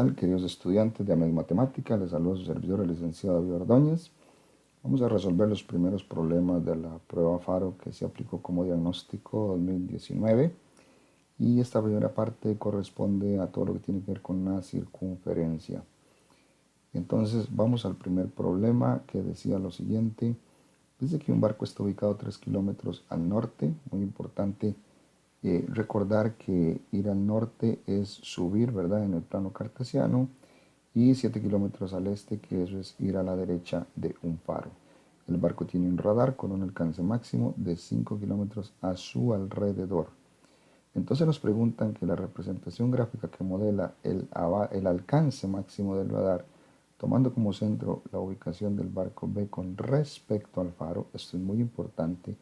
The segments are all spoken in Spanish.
tal, queridos estudiantes de AMED Matemática? Les saluda su servidor, el licenciado David Ordóñez. Vamos a resolver los primeros problemas de la prueba FARO que se aplicó como diagnóstico 2019. Y esta primera parte corresponde a todo lo que tiene que ver con una circunferencia. Entonces vamos al primer problema, que decía lo siguiente. Dice que un barco está ubicado 3 kilómetros al norte. Muy importante recordar que ir al norte es subir, ¿verdad?, en el plano cartesiano, y 7 kilómetros al este, que eso es ir a la derecha de un faro. El barco tiene un radar con un alcance máximo de 5 kilómetros a su alrededor. Entonces nos preguntan que la representación gráfica que modela el alcance máximo del radar, tomando como centro la ubicación del barco B con respecto al faro. Esto es muy importante,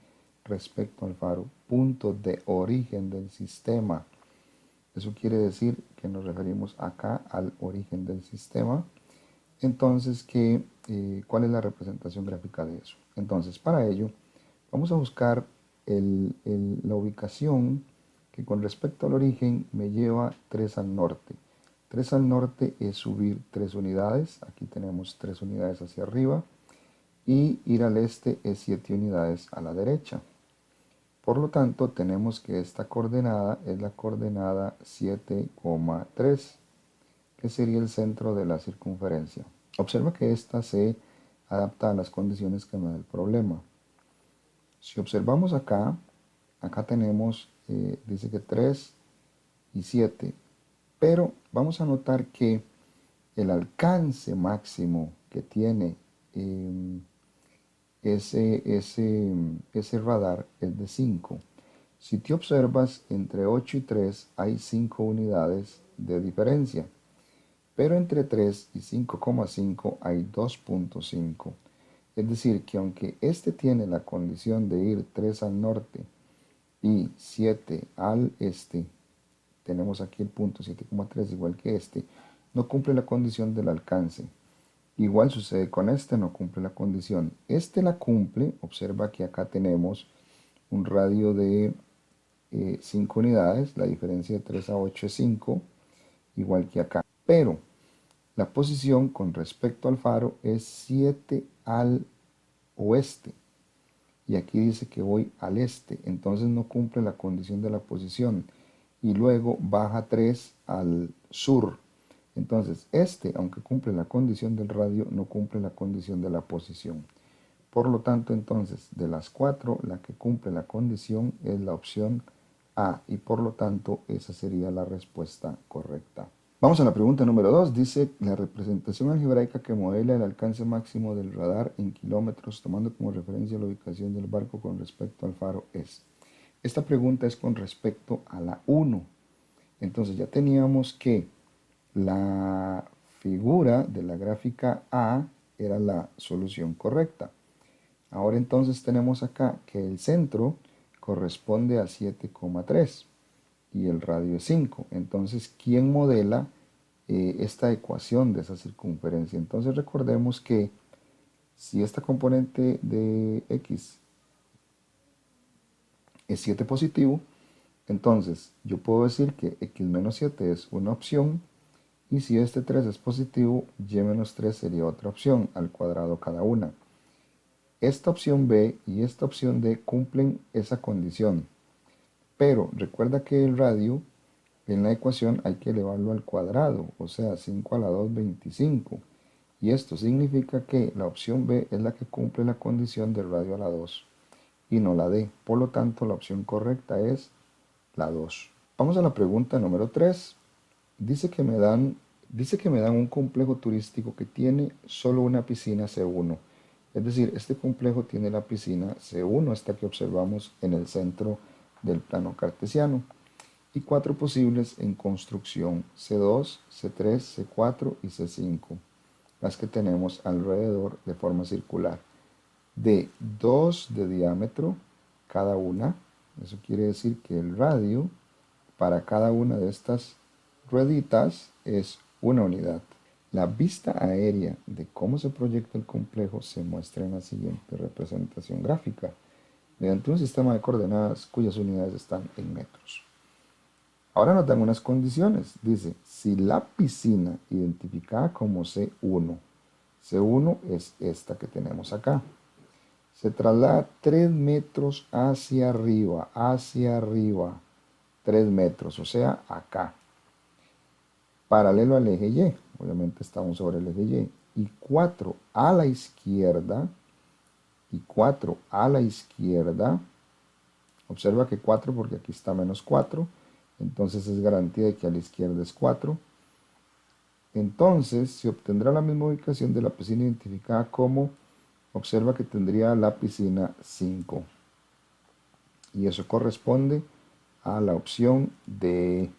respecto al faro, punto de origen del sistema. Eso quiere decir que nos referimos acá al origen del sistema. Entonces, ¿cuál es la representación gráfica de eso? Entonces, para ello, vamos a buscar la ubicación que con respecto al origen me lleva 3 al norte. 3 al norte es subir 3 unidades. Aquí tenemos 3 unidades hacia arriba. Y ir al este es 7 unidades a la derecha. Por lo tanto, tenemos que esta coordenada es la coordenada 7,3, que sería el centro de la circunferencia. Observa que esta se adapta a las condiciones que me da el problema. Si observamos acá tenemos, dice que 3 y 7, pero vamos a notar que el alcance máximo que tiene ese radar es de 5. Si te observas, entre 8 y 3 hay 5 unidades de diferencia, pero entre 3 y 5,5 hay 2,5. Es decir, que aunque este tiene la condición de ir 3 al norte y 7 al este, tenemos aquí el punto 7,3 igual que este, no cumple la condición del alcance. Igual sucede con este, no cumple la condición. Este la cumple. Observa que acá tenemos un radio de 5 unidades, la diferencia de 3 a 8 es 5, igual que acá. Pero la posición con respecto al faro es 7 al oeste. Y aquí dice que voy al este, entonces no cumple la condición de la posición. Y luego baja 3 al sur. Entonces aunque cumple la condición del radio, no cumple la condición de la posición. Por lo tanto, entonces, de las 4, la que cumple la condición es la opción A, y por lo tanto esa sería la respuesta correcta. Vamos a la pregunta número 2. Dice, la representación algebraica que modela el alcance máximo del radar en kilómetros, tomando como referencia la ubicación del barco con respecto al faro, es. Esta pregunta es con respecto a la 1. Entonces ya teníamos que la figura de la gráfica A era la solución correcta. Ahora entonces tenemos acá que el centro corresponde a 7,3 y el radio es 5. Entonces, ¿quién modela esta ecuación de esa circunferencia? Entonces recordemos que si esta componente de x es 7 positivo, entonces yo puedo decir que x menos 7 es una opción, y si este 3 es positivo, y menos 3 sería otra opción, al cuadrado cada una. Esta opción B y esta opción D cumplen esa condición, pero recuerda que el radio en la ecuación hay que elevarlo al cuadrado, o sea, 5 a la 2, 25. Y esto significa que la opción B es la que cumple la condición del radio a la 2 y no la D. Por lo tanto, la opción correcta es la 2. Vamos a la pregunta número 3. Dice que me dan un complejo turístico que tiene solo una piscina C1. Es decir, este complejo tiene la piscina C1, esta que observamos en el centro del plano cartesiano, y 4 posibles en construcción, C2, C3, C4 y C5, las que tenemos alrededor de forma circular, de 2 de diámetro cada una. Eso quiere decir que el radio para cada una de estas rueditas es una unidad. La vista aérea de cómo se proyecta el complejo se muestra en la siguiente representación gráfica, mediante un sistema de coordenadas cuyas unidades están en metros. Ahora nos dan unas condiciones. Dice, si la piscina identificada como C1, C1 es esta que tenemos acá, se traslada 3 metros hacia arriba, 3 metros, o sea, acá, paralelo al eje Y, obviamente estamos sobre el eje Y, y 4 a la izquierda, y 4 a la izquierda, observa que 4 porque aquí está menos 4, entonces es garantía de que a la izquierda es 4. Entonces se obtendrá la misma ubicación de la piscina identificada como, observa que tendría la piscina 5. Y eso corresponde a la opción D.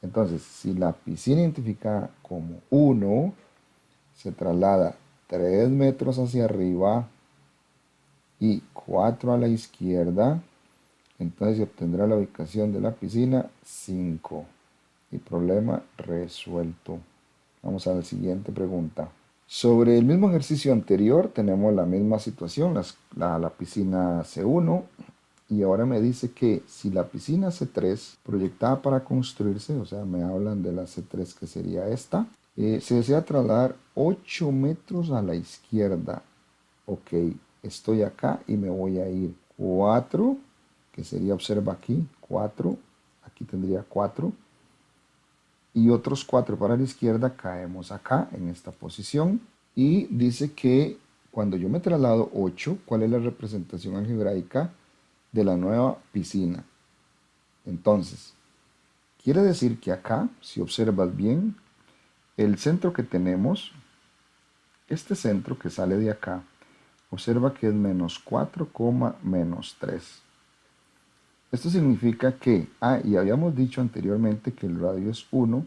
Entonces, si la piscina identificada como 1 se traslada 3 metros hacia arriba y 4 a la izquierda, entonces se obtendrá la ubicación de la piscina 5. Y problema resuelto. Vamos a la siguiente pregunta. Sobre el mismo ejercicio anterior tenemos la misma situación, la piscina C1, y ahora me dice que si la piscina C3 proyectada para construirse, o sea, me hablan de la C3 que sería esta, se desea trasladar 8 metros a la izquierda. Ok, estoy acá y me voy a ir 4, que sería, observa aquí, 4, aquí tendría 4, y otros 4 para la izquierda, caemos acá en esta posición y dice que cuando yo me traslado 8, ¿cuál es la representación algebraica de la nueva piscina? Entonces, quiere decir que acá, si observas bien, el centro que tenemos, este centro que sale de acá, observa que es menos 4, menos 3. Esto significa que, y habíamos dicho anteriormente que el radio es 1,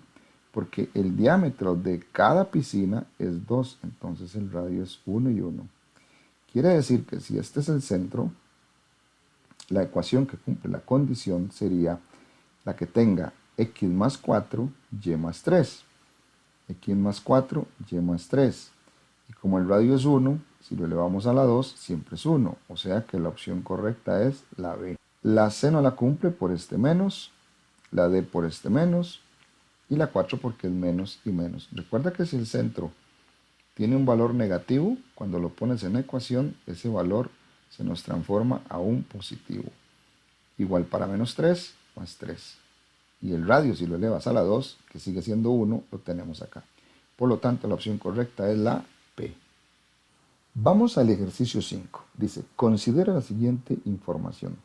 porque el diámetro de cada piscina es 2, entonces el radio es 1 y 1. Quiere decir que si este es el centro, la ecuación que cumple la condición sería la que tenga x más 4, y más 3. X más 4, y más 3. Y como el radio es 1, si lo elevamos a la 2, siempre es 1. O sea que la opción correcta es la B. La C no la cumple por este menos, la D por este menos, y la 4 porque es menos y menos. Recuerda que si el centro tiene un valor negativo, cuando lo pones en la ecuación, ese valor se nos transforma a un positivo. Igual para menos 3 más 3. Y el radio, si lo elevas a la 2, que sigue siendo 1, lo tenemos acá. Por lo tanto, la opción correcta es la P. Vamos al ejercicio 5. Dice, considera la siguiente información.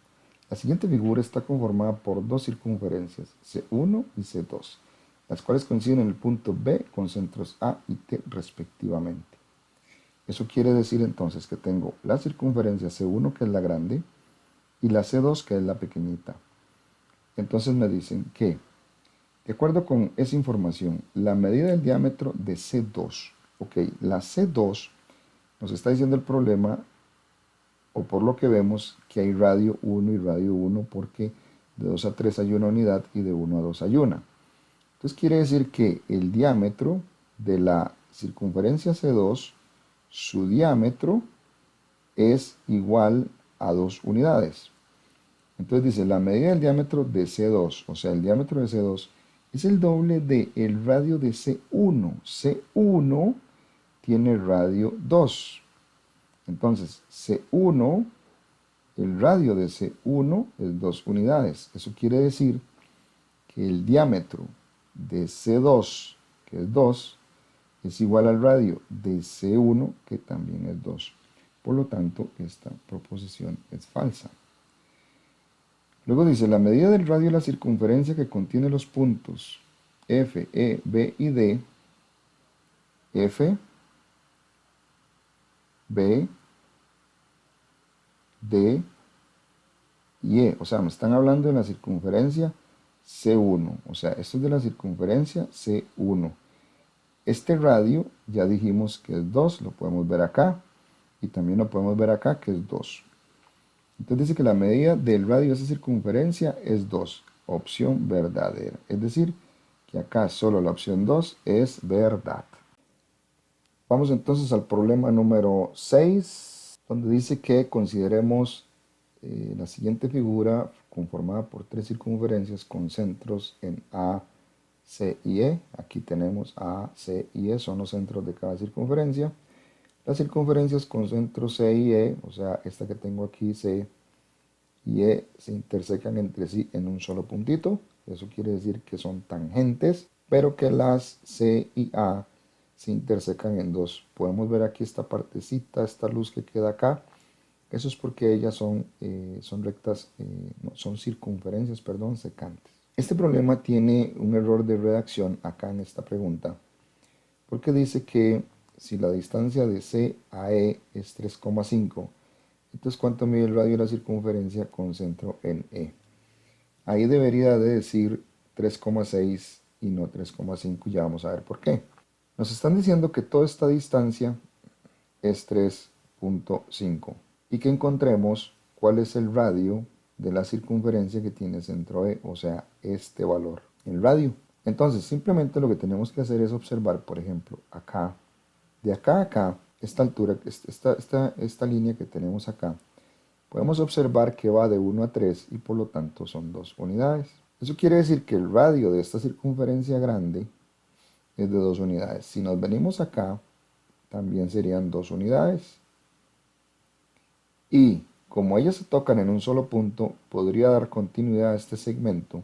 La siguiente figura está conformada por dos circunferencias, C1 y C2, las cuales coinciden en el punto B con centros A y T respectivamente. Eso quiere decir entonces que tengo la circunferencia C1, que es la grande, y la C2, que es la pequeñita. Entonces me dicen que, de acuerdo con esa información, la medida del diámetro de C2, ok, la C2 nos está diciendo el problema, o por lo que vemos, que hay radio 1 y radio 1 porque de 2 a 3 hay una unidad y de 1 a 2 hay una. Entonces quiere decir que el diámetro de la circunferencia C2, su diámetro es igual a 2 unidades. Entonces dice, la medida del diámetro de C2, o sea, el diámetro de C2 es el doble del radio de C1. C1 tiene radio 2. Entonces, C1, el radio de C1 es 2 unidades. Eso quiere decir que el diámetro de C2, que es 2, es igual al radio de C1, que también es 2. Por lo tanto, esta proposición es falsa. Luego dice, la medida del radio de la circunferencia que contiene los puntos F, E, B y D, F, B, D y E. O sea, me están hablando de la circunferencia C1. O sea, esto es de la circunferencia C1. Este radio ya dijimos que es 2, lo podemos ver acá. Y también lo podemos ver acá, que es 2. Entonces dice que la medida del radio de esa circunferencia es 2. Opción verdadera. Es decir, que acá solo la opción 2 es verdad. Vamos entonces al problema número 6, donde dice que consideremos la siguiente figura conformada por tres circunferencias con centros en A, C y E. Aquí tenemos A, C y E, son los centros de cada circunferencia. Las circunferencias con centros C y E, o sea, esta que tengo aquí, C y E, se intersecan entre sí en un solo puntito. Eso quiere decir que son tangentes, pero que las C y A se intersecan en dos. Podemos ver aquí esta partecita, esta luz que queda acá. Eso es porque ellas son rectas, no, son circunferencias, perdón, secantes. Este problema tiene un error de redacción acá en esta pregunta, porque dice que si la distancia de C a E es 3,5, entonces ¿cuánto mide el radio de la circunferencia con centro en E? Ahí debería de decir 3,6 y no 3,5, ya vamos a ver por qué. Nos están diciendo que toda esta distancia es 3,5 y que encontremos cuál es el radio de la circunferencia que tiene centro E, o sea, este valor, el radio. Entonces, simplemente lo que tenemos que hacer es observar, por ejemplo, acá, de acá a acá, esta altura, esta línea que tenemos acá, podemos observar que va de 1 a 3 y por lo tanto son 2 unidades. Eso quiere decir que el radio de esta circunferencia grande es de 2 unidades. Si nos venimos acá, también serían 2 unidades. Y como ellas se tocan en un solo punto, podría dar continuidad a este segmento.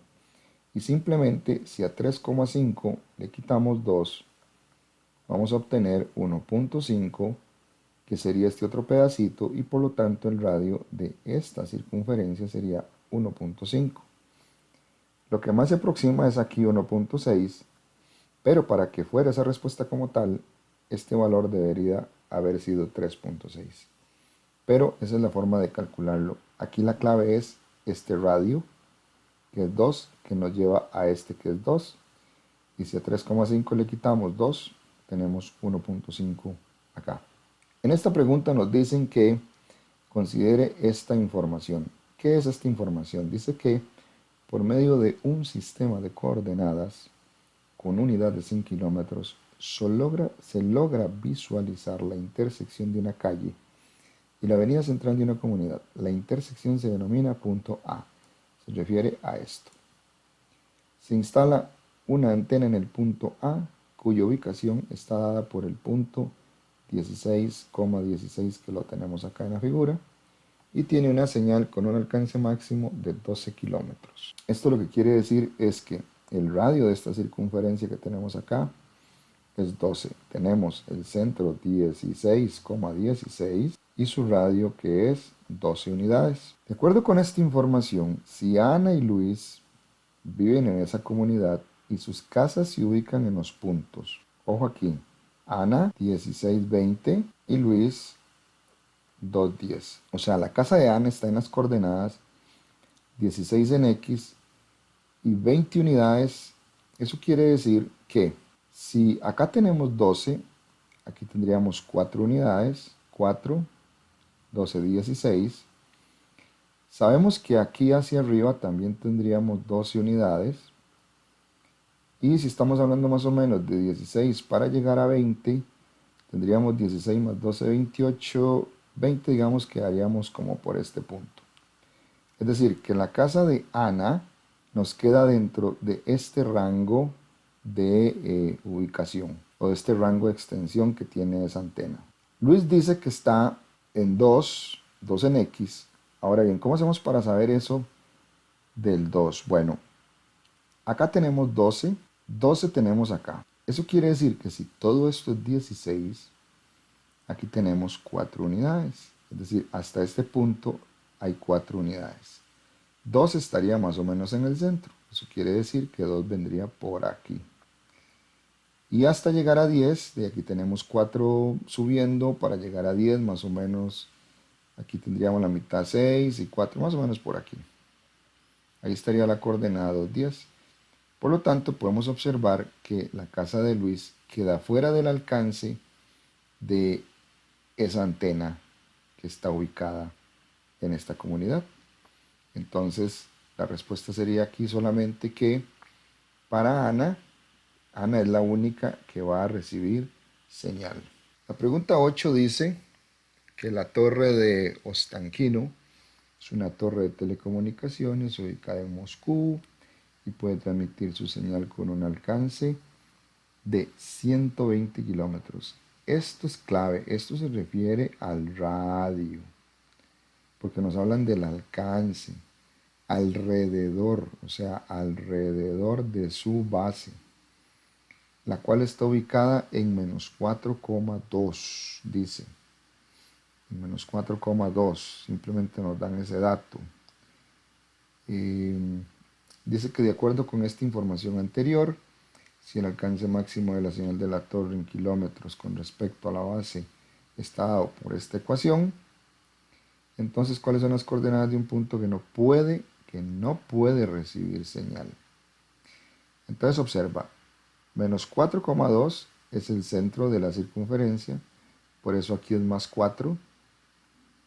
Y simplemente si a 3,5 le quitamos 2, vamos a obtener 1,5, que sería este otro pedacito, y por lo tanto el radio de esta circunferencia sería 1,5. Lo que más se aproxima es aquí 1,6, pero para que fuera esa respuesta como tal, este valor debería haber sido 3,6. Pero esa es la forma de calcularlo. Aquí la clave es este radio, que es 2, que nos lleva a este que es 2. Y si a 3,5 le quitamos 2, tenemos 1,5 acá. En esta pregunta nos dicen que considere esta información. ¿Qué es esta información? Dice que por medio de un sistema de coordenadas con unidades en kilómetros, se logra visualizar la intersección de una calle y la avenida central de una comunidad. La intersección se denomina punto A. Se refiere a esto. Se instala una antena en el punto A, cuya ubicación está dada por el punto 16,16 que lo tenemos acá en la figura, y tiene una señal con un alcance máximo de 12 kilómetros. Esto lo que quiere decir es que el radio de esta circunferencia que tenemos acá es 12. Tenemos el centro 16,16 y su radio que es 12 unidades. De acuerdo con esta información, si Ana y Luis viven en esa comunidad y sus casas se ubican en los puntos, ojo aquí, Ana 1620 y Luis 210. O sea, la casa de Ana está en las coordenadas 16 en X y 20 unidades. Eso quiere decir que si acá tenemos 12, aquí tendríamos 4 unidades, 4, 12, 16. Sabemos que aquí hacia arriba también tendríamos 12 unidades. Y si estamos hablando más o menos de 16 para llegar a 20, tendríamos 16 más 12, 28, 20, digamos que haríamos como por este punto. Es decir, que la casa de Ana nos queda dentro de este rango de ubicación o de este rango de extensión que tiene esa antena. Luis dice que está en 2, 2 en X. Ahora bien, ¿cómo hacemos para saber eso del 2? Bueno, acá tenemos 12, 12 tenemos acá. Eso quiere decir que si todo esto es 16, aquí tenemos 4 unidades. Es decir, hasta este punto hay 4 unidades. 2 estaría más o menos en el centro. Eso quiere decir que 2 vendría por aquí. Y hasta llegar a 10, de aquí tenemos 4 subiendo, para llegar a 10 más o menos, aquí tendríamos la mitad 6 y 4 más o menos por aquí. Ahí estaría la coordenada 210. Por lo tanto, podemos observar que la casa de Luis queda fuera del alcance de esa antena que está ubicada en esta comunidad. Entonces, la respuesta sería aquí solamente que para Ana, Ana es la única que va a recibir señal. La pregunta 8 dice que la torre de Ostankino Es una torre de telecomunicaciones ubicada en Moscú y puede transmitir su señal con un alcance de 120 kilómetros. Esto es clave, esto se refiere al radio, porque nos hablan del alcance, alrededor, o sea, alrededor de su base, la cual está ubicada en menos 4,2, dice. En menos 4,2, simplemente nos dan ese dato. Dice que de acuerdo con esta información anterior, si el alcance máximo de la señal de la torre en kilómetros con respecto a la base está dado por esta ecuación, entonces ¿cuáles son las coordenadas de un punto que no puede recibir señal? Entonces observa, menos 4,2 es el centro de la circunferencia, por eso aquí es más 4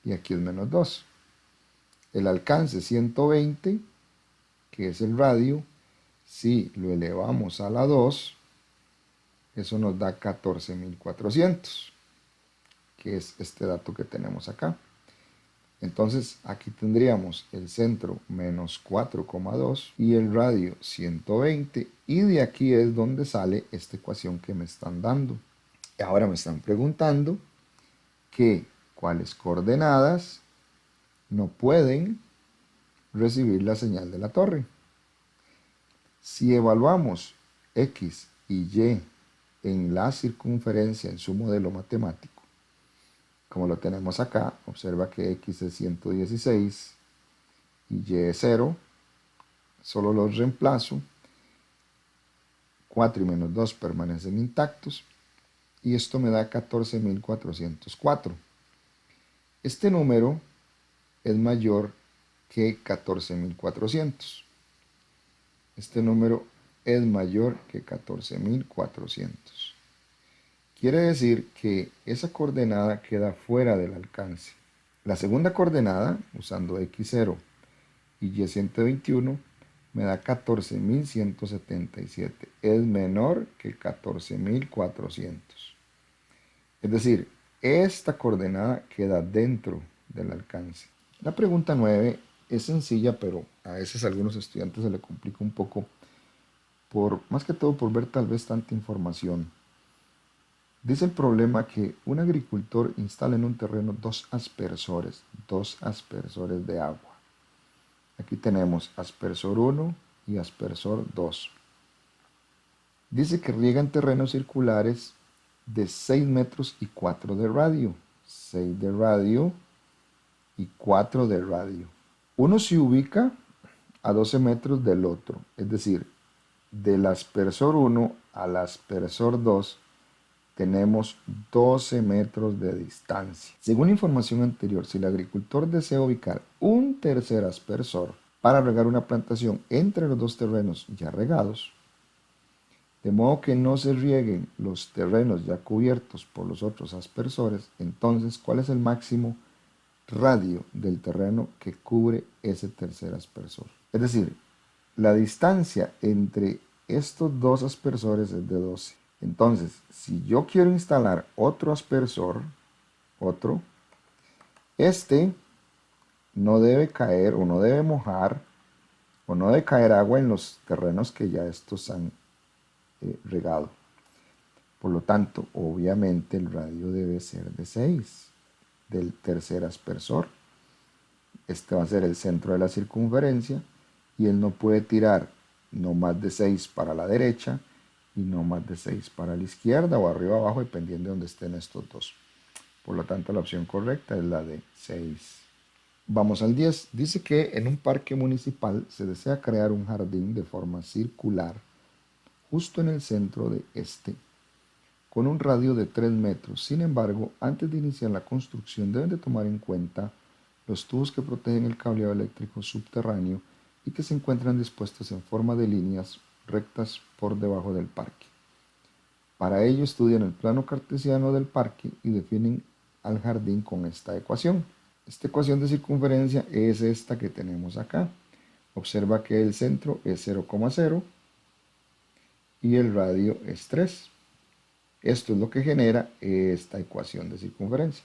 y aquí es menos 2. El alcance 120, que es el radio, si lo elevamos a la 2, eso nos da 14.400, que es este dato que tenemos acá. Entonces aquí tendríamos el centro menos 4,2 y el radio 120, y de aquí es donde sale esta ecuación que me están dando. Y ahora me están preguntando que cuáles coordenadas no pueden recibir la señal de la torre. Si evaluamos x y y en la circunferencia en su modelo matemático, como lo tenemos acá, observa que x es 116 y y es 0, solo los reemplazo, 4 y menos 2 permanecen intactos, y esto me da 14.404. Este número es mayor que 14.400. Este número es mayor que 14.400. Quiere decir que esa coordenada queda fuera del alcance. La segunda coordenada, usando x0 y y121, me da 14.177. Es menor que 14.400. Es decir, esta coordenada queda dentro del alcance. La pregunta 9 es sencilla, pero a veces a algunos estudiantes se le complica un poco, más que todo por ver tal vez tanta información. Dice el problema que un agricultor instala en un terreno dos aspersores de agua. Aquí tenemos aspersor 1 y aspersor 2. Dice que riegan terrenos circulares de 6 metros y 4 de radio. 6 de radio y 4 de radio. Uno se ubica a 12 metros del otro, es decir, del aspersor 1 al aspersor 2 tenemos 12 metros de distancia. Según información anterior, si el agricultor desea ubicar un tercer aspersor para regar una plantación entre los dos terrenos ya regados, de modo que no se rieguen los terrenos ya cubiertos por los otros aspersores, entonces, ¿cuál es el máximo radio del terreno que cubre ese tercer aspersor? Es decir, la distancia entre estos dos aspersores es de 12. Entonces, si yo quiero instalar otro aspersor, este no debe caer o no debe mojar o no debe caer agua en los terrenos que ya estos han regado. Por lo tanto, obviamente el radio debe ser de 6 del tercer aspersor. Este va a ser el centro de la circunferencia y él no puede tirar no más de 6 para la derecha y no más de 6 para la izquierda o arriba o abajo, dependiendo de donde estén estos dos. Por lo tanto, la opción correcta es la de 6. Vamos al 10. Dice que en un parque municipal se desea crear un jardín de forma circular justo en el centro de este, con un radio de 3 metros. Sin embargo, antes de iniciar la construcción deben de tomar en cuenta los tubos que protegen el cableado eléctrico subterráneo y que se encuentran dispuestos en forma de líneas rectas por debajo del parque. Para ello estudian el plano cartesiano del parque y definen al jardín con esta ecuación. Esta ecuación de circunferencia es esta que tenemos acá. Observa que el centro es 0,0 y el radio es 3. Esto es lo que genera esta ecuación de circunferencia.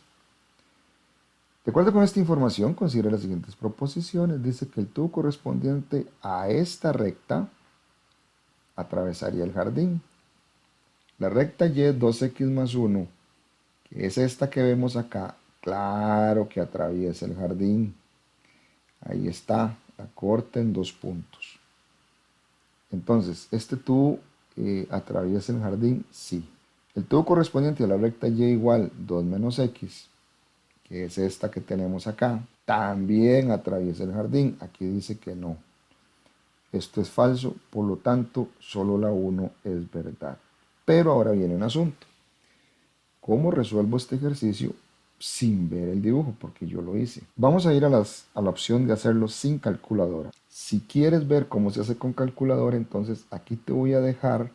De acuerdo con esta información, considera las siguientes proposiciones. Dice que el tubo correspondiente a esta recta atravesaría el jardín. La recta Y 2x más 1, que es esta que vemos acá, claro que atraviesa el jardín. Ahí está, la corta en 2 puntos. Entonces, ¿este tubo atraviesa el jardín? Sí. El tubo correspondiente a la recta Y igual 2 menos X, que es esta que tenemos acá, también atraviesa el jardín. Aquí dice que no. Esto es falso, por lo tanto, solo la 1 es verdad. Pero ahora viene un asunto. ¿Cómo resuelvo este ejercicio sin ver el dibujo? Porque yo lo hice. Vamos a ir a la opción de hacerlo sin calculadora. Si quieres ver cómo se hace con calculadora, entonces aquí te voy a dejar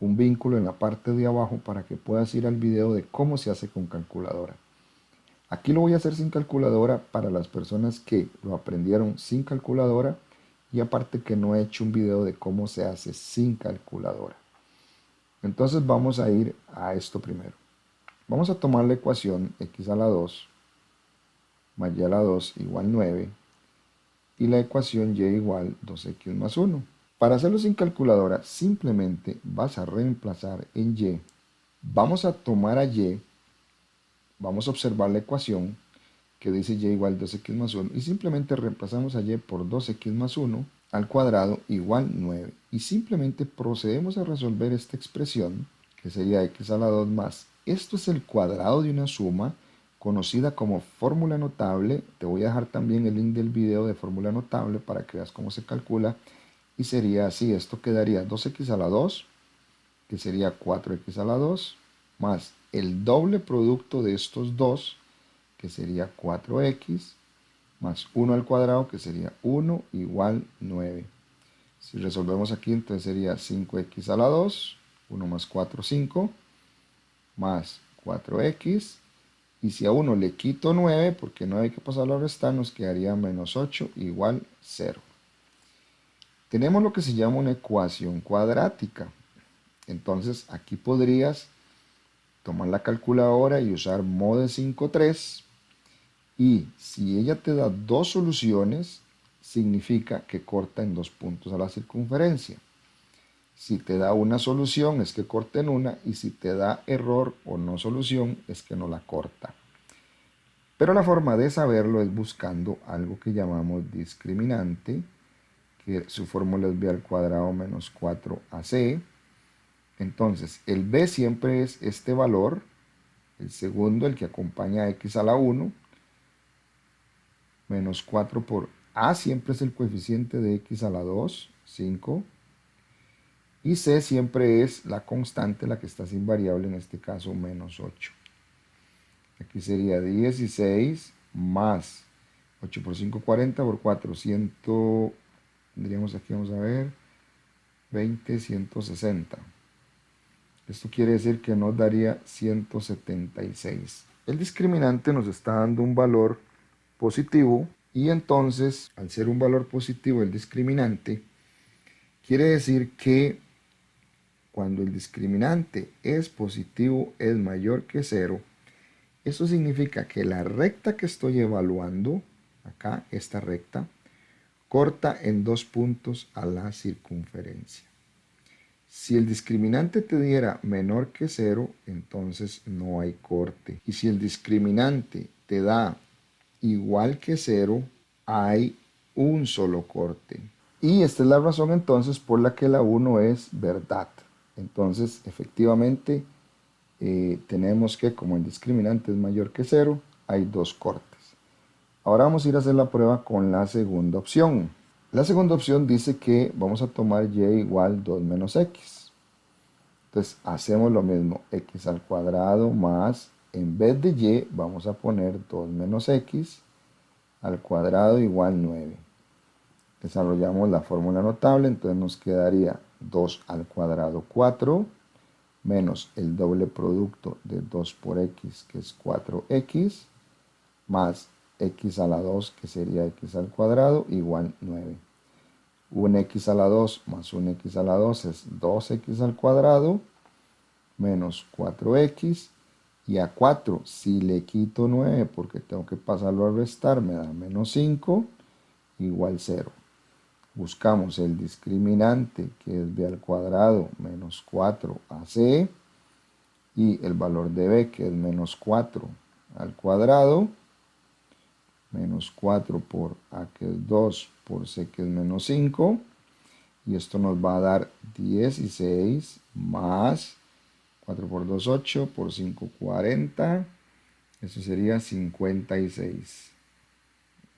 un vínculo en la parte de abajo para que puedas ir al video de cómo se hace con calculadora. Aquí lo voy a hacer sin calculadora para las personas que lo aprendieron sin calculadora y aparte que no he hecho un video de cómo se hace sin calculadora. Entonces vamos a ir a esto primero. Vamos a tomar la ecuación x a la 2 más y a la 2 igual 9 y la ecuación y igual 2x más 1. Para hacerlo sin calculadora, simplemente vas a reemplazar en y. Vamos a tomar a y, vamos a observar la ecuación que dice y igual 2x más 1 y simplemente reemplazamos a y por 2x más 1 al cuadrado igual 9. Y simplemente procedemos a resolver esta expresión que sería x a la 2 más. Esto es el cuadrado de una suma conocida como fórmula notable. Te voy a dejar también el link del video de fórmula notable para que veas cómo se calcula. Y sería así, esto quedaría 2x a la 2, que sería 4x a la 2, más el doble producto de estos dos, que sería 4x, más 1 al cuadrado, que sería 1 igual 9. Si resolvemos aquí, entonces sería 5x a la 2, 1 más 4, 5, más 4x, y si a 1 le quito 9, porque no hay que pasarlo a restar, nos quedaría menos 8 igual 0. Tenemos lo que se llama una ecuación cuadrática. Entonces aquí podrías tomar la calculadora y usar mode 53. Y si ella te da dos soluciones, significa que corta en 2 puntos a la circunferencia. Si te da una solución es que corta en una y si te da error o no solución es que no la corta. Pero la forma de saberlo es buscando algo que llamamos discriminante, que su fórmula es b al cuadrado menos 4ac. Entonces, el b siempre es este valor, el segundo, el que acompaña a x a la 1, menos 4 por a siempre es el coeficiente de x a la 2, 5, y c siempre es la constante, la que está sin variable, en este caso menos 8. Aquí sería 16 más 8 por 5, 40 por 4, 100, tendríamos aquí, vamos a ver, 20, 160. Esto quiere decir que nos daría 176. El discriminante nos está dando un valor positivo y entonces, al ser un valor positivo el discriminante, quiere decir que cuando el discriminante es positivo es mayor que 0. Eso significa que la recta que estoy evaluando, acá, esta recta, corta en 2 puntos a la circunferencia. Si el discriminante te diera menor que 0, entonces no hay corte. Y si el discriminante te da igual que 0, hay un solo corte. Y esta es la razón entonces por la que la 1 es verdad. Entonces, efectivamente, tenemos que, como el discriminante es mayor que 0, hay 2 cortes. Ahora vamos a ir a hacer la prueba con la segunda opción. La segunda opción dice que vamos a tomar y igual 2 menos x. Entonces hacemos lo mismo, x al cuadrado más, en vez de y, vamos a poner 2 menos x al cuadrado igual 9. Desarrollamos la fórmula notable, entonces nos quedaría 2 al cuadrado 4, menos el doble producto de 2 por x, que es 4x, más x a la 2, que sería x al cuadrado, igual 9. Un x a la 2 más un x a la 2 es 2x al cuadrado, menos 4x, Y a 4, si le quito 9 porque tengo que pasarlo a restar, me da menos 5 igual 0. Buscamos el discriminante, que es b al cuadrado menos 4ac, y el valor de b, que es menos 4 al cuadrado, menos 4 por a, que es 2, por c, que es menos 5, y esto nos va a dar 16 más 4 por 2, 8, por 5, 40, eso sería 56.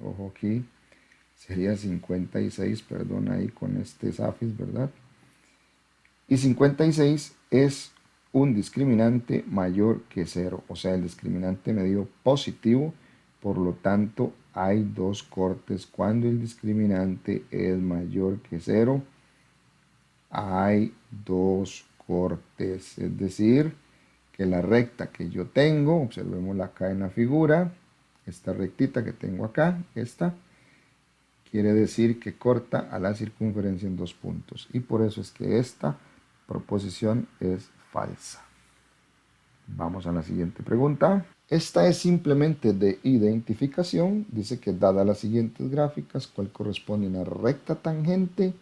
Ojo aquí, sería 56, perdón ahí con este Safis, ¿verdad? Y 56 es un discriminante mayor que 0, o sea, el discriminante me dio positivo, por lo tanto hay dos cortes. Cuando el discriminante es mayor que 0, hay dos cortes, es decir, que la recta que yo tengo, observémosla acá en la figura, esta rectita que tengo acá, esta, quiere decir que corta a la circunferencia en 2 puntos. Y por eso es que esta proposición es falsa. Vamos a la siguiente pregunta. Esta es simplemente de identificación. Dice que dadas las siguientes gráficas, ¿cuál corresponde a una recta tangente?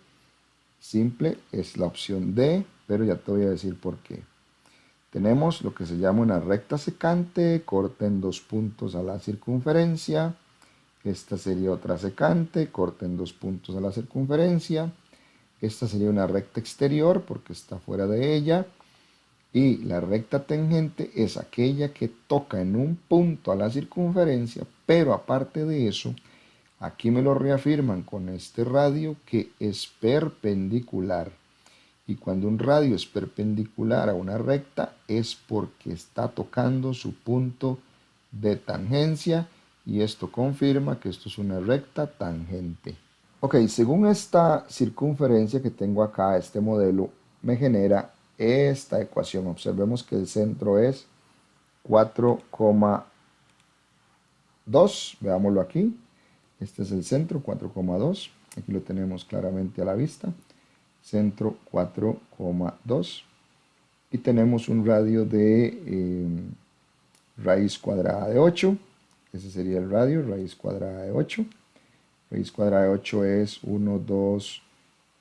Simple es la opción D, pero ya te voy a decir por qué. Tenemos lo que se llama una recta secante, corta en 2 puntos a la circunferencia. Esta sería otra secante, corta en 2 puntos a la circunferencia. Esta sería una recta exterior porque está fuera de ella. Y la recta tangente es aquella que toca en un punto a la circunferencia, pero aparte de eso, aquí me lo reafirman con este radio que es perpendicular. Y cuando un radio es perpendicular a una recta es porque está tocando su punto de tangencia, y esto confirma que esto es una recta tangente. Ok, según esta circunferencia que tengo acá, este modelo me genera esta ecuación. Observemos que el centro es 4,2. Veámoslo aquí. Este es el centro, 4,2. Aquí lo tenemos claramente a la vista. Centro 4,2. Y tenemos un radio de raíz cuadrada de 8. Ese sería el radio, raíz cuadrada de 8. Raíz cuadrada de 8 es 1, 2,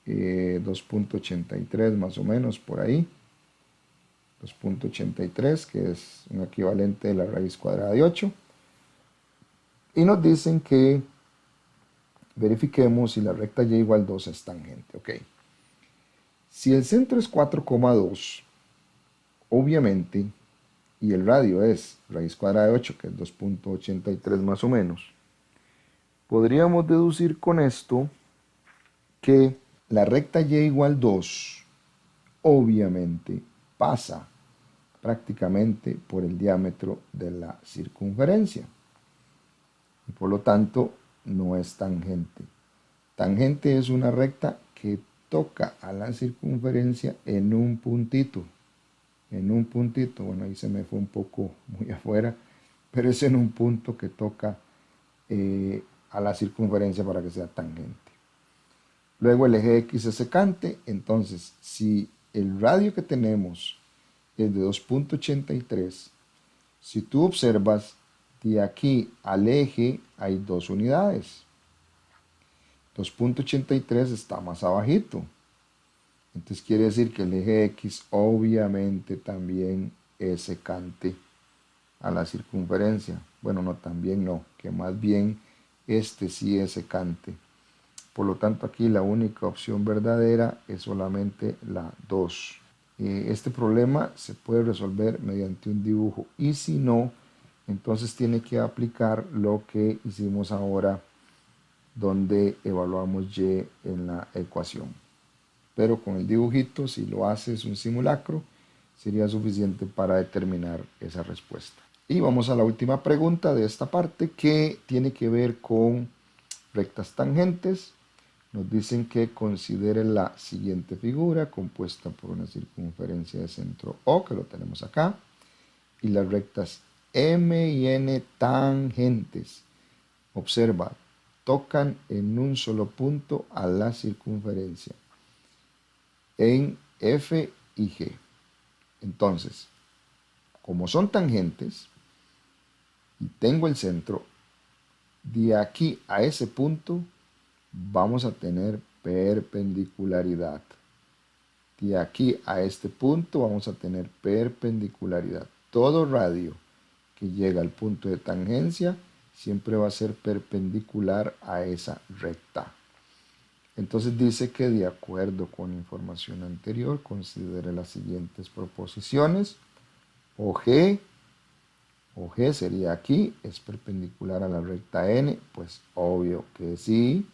2.83 más o menos por ahí. 2.83, que es un equivalente de la raíz cuadrada de 8. Y nos dicen que verifiquemos si la recta y igual 2 es tangente. Ok. Si el centro es 4,2, obviamente, y el radio es raíz cuadrada de 8, que es 2.83 más o menos, podríamos deducir con esto que la recta y igual 2 obviamente pasa prácticamente por el diámetro de la circunferencia y por lo tanto no es tangente. Tangente es una recta que toca a la circunferencia en un puntito. En un puntito, bueno, ahí se me fue un poco muy afuera, pero es en un punto que toca a la circunferencia para que sea tangente. Luego el eje X es secante, entonces si el radio que tenemos es de 2.83, si tú observas, de aquí al eje hay 2 unidades. 2.83 está más abajito. Entonces quiere decir que el eje X obviamente también es secante a la circunferencia. Bueno, no, también no, que más bien este sí es secante. Por lo tanto, aquí la única opción verdadera es solamente la 2. Este problema se puede resolver mediante un dibujo, y si no, entonces tiene que aplicar lo que hicimos ahora, donde evaluamos y en la ecuación. Pero con el dibujito, si lo haces un simulacro, sería suficiente para determinar esa respuesta. Y vamos a la última pregunta de esta parte, que tiene que ver con rectas tangentes. Nos dicen que considere la siguiente figura compuesta por una circunferencia de centro O, que lo tenemos acá, y las rectas M y N tangentes. Observa, tocan en un solo punto a la circunferencia, en F y G. Entonces, como son tangentes y tengo el centro, de aquí a ese punto vamos a tener perpendicularidad. De aquí a este punto vamos a tener perpendicularidad. Todo radio que llega al punto de tangencia siempre va a ser perpendicular a esa recta. Entonces dice que de acuerdo con información anterior, considere las siguientes proposiciones. OG sería aquí, es perpendicular a la recta N, pues obvio que sí.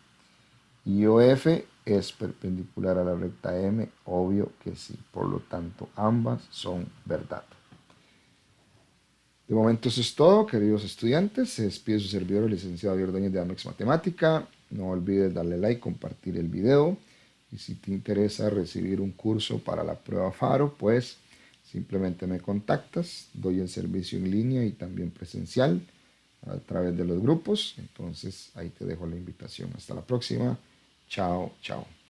Y OF es perpendicular a la recta M, obvio que sí. Por lo tanto, ambas son verdad. De momento eso es todo, queridos estudiantes. Se despide su servidor, el licenciado Javier Ordóñez de Amex Matemática. No olvides darle like, compartir el video. Y si te interesa recibir un curso para la prueba Faro, pues simplemente me contactas. Doy el servicio en línea y también presencial a través de los grupos. Entonces ahí te dejo la invitación. Hasta la próxima. Chao, chao.